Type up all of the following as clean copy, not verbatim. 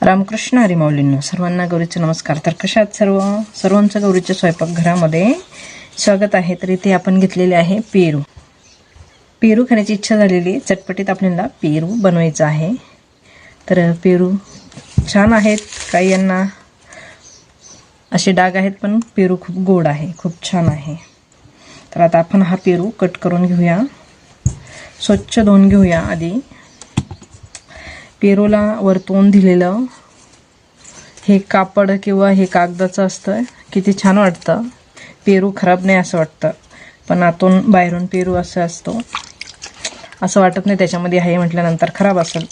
रामकृष्ण हरी माऊलींनो, सर्वांना गौरीचे नमस्कार। तर कशा आहात सर्वांचं गौरीच्या स्वयंपाकघरामध्ये स्वागत आहे। तर इथे आपण घेतलेले आहे पेरू खाण्याची इच्छा झालेली, चटपटीत आपल्याला पेरू बनवायचं आहे। तर पेरू छान आहेत, काही यांना असे डाग आहेत, पण पेरू खूप गोड आहे, खूप छान आहे। तर आता आपण हा पेरू कट करून घेऊया, स्वच्छ धुवून घेऊया। आधी पेरूला वरतून दिलेलं हे कापड किंवा हे कागदाचं असतं, किती छान वाटतं। पेरू खराब नाही असं वाटतं, पण आतून बाहेरून पेरू असं असतो, असं वाटत नाही त्याच्यामध्ये आहे म्हटल्यानंतर खराब असेल,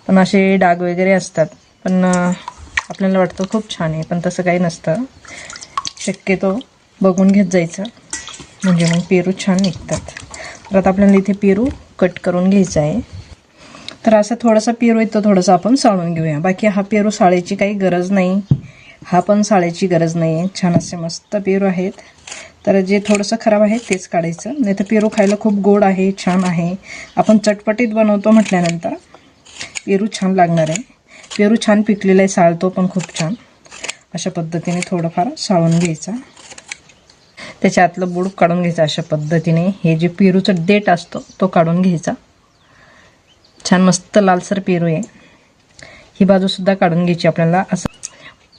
पण असे डाग वगैरे असतात, पण आपल्याला वाटतं खूप छान आहे, पण तसं काही नसतं। शक्यतो बघून घेत जायचं, म्हणजे मग पेरू छान निघतात। तर आता आपल्याला इथे पेरू कट करून घ्यायचा आहे। तर असं थोडासा पेरू आहे तो थोडासा आपण साळून घेऊया, बाकी हा पेरू साळायची काही गरज नाही, हा पण साळायची गरज नाही आहे। छान असे मस्त पेरू आहेत, तर जे थोडंसं खराब आहे तेच काढायचं, नाही तर पेरू खायला खूप गोड आहे, छान आहे। आपण चटपटीत बनवतो म्हटल्यानंतर पेरू छान लागणार आहे। पेरू छान पिकलेला आहे, साळतो पण खूप छान। अशा पद्धतीने थोडंफार साळून घ्यायचा, त्याच्या आतलं बुड काढून घ्यायचं। अशा पद्धतीने हे जे पेरूचं देठ असतो तो काढून घ्यायचा। छान मस्त लालसर पेरू आहे, ही बाजू सुद्धा काढून घ्यायची आपल्याला। असं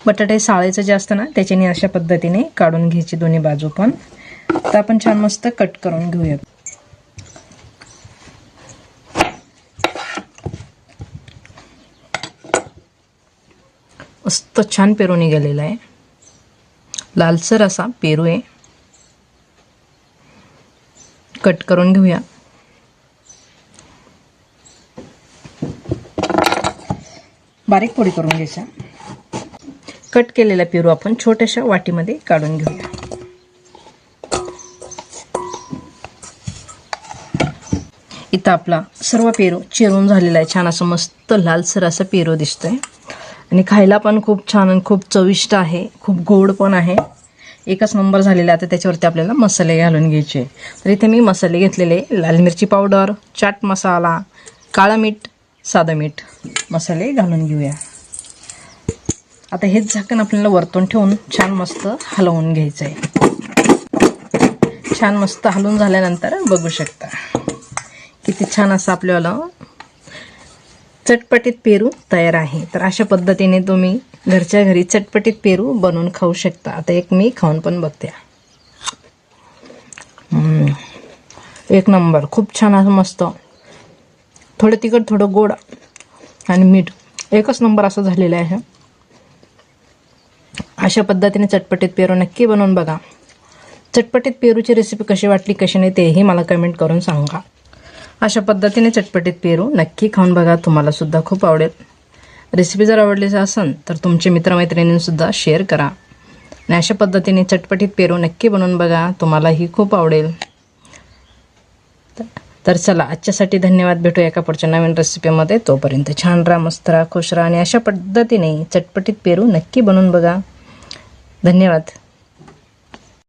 बटाटे साळायचं जे असतं ना, त्याच्याने अशा पद्धतीने काढून घ्यायची दोन्ही बाजू पण। तर आपण छान मस्त कट करून घेऊया। मस्त छान पेरू निघालेला आहे, लालसर असा पेरू आहे। कट करून घेऊया। बारीक पोळी करून घ्यायचा। कट केलेला पेरू आपण छोट्याशा वाटीमध्ये काढून घेऊया। इथं आपला सर्व पेरू चिरून झालेला आहे, छान असं मस्त लालसर असं पेरू दिसतंय, आणि खायला पण खूप छान आणि खूप चविष्ट आहे, खूप गोड पण आहे, एकच नंबर झालेला। आता त्याच्यावरती आपल्याला मसाले घालून घ्यायचे। तर इथे मी मसाले घेतलेले, लाल मिरची पावडर, चाट मसाला, काळा मीठ, साधं मीठ मसाले घालून घेऊया। आता हेच झाकण आपल्याला वरतून ठेवून छान मस्त हलवून घ्यायचं आहे। छान मस्त हलवून झाल्यानंतर बघू शकता किती छान असं आपल्याला चटपटीत पेरू तयार आहे। तर अशा पद्धतीने तुम्ही घरच्या घरी चटपटीत पेरू बनवून खाऊ शकता। आता एक मी खाऊन पण बघते, एक नंबर, खूप छान असं मस्त, थोडं तिखट थोडं गोड आणि मीठ, एकच नंबर असं झालेलं आहे। अशा पद्धतीने चटपटीत पेरू नक्की बनवून बघा। चटपटीत पेरूची रेसिपी कशी वाटली कशी नाही तेही मला कमेंट करून सांगा। अशा पद्धतीने चटपटीत पेरू नक्की खाऊन बघा, तुम्हाला सुद्धा खूप आवडेल। रेसिपी जर आवडली असेल तर तुमचे मित्रमैत्रिणींसुद्धा शेअर करा, आणि अशा पद्धतीने चटपटीत पेरू नक्की बनवून बघा, तुम्हालाही खूप आवडेल। तर चला, आजच्यासाठी धन्यवाद। भेटूया एका पुढच्या नवीन रेसिपीमध्ये, तोपर्यंत छान राहा, मस्त राहा, खुश राहा, आणि अशा पद्धतीने चटपटीत पेरू नक्की बनवून बघा। धन्यवाद।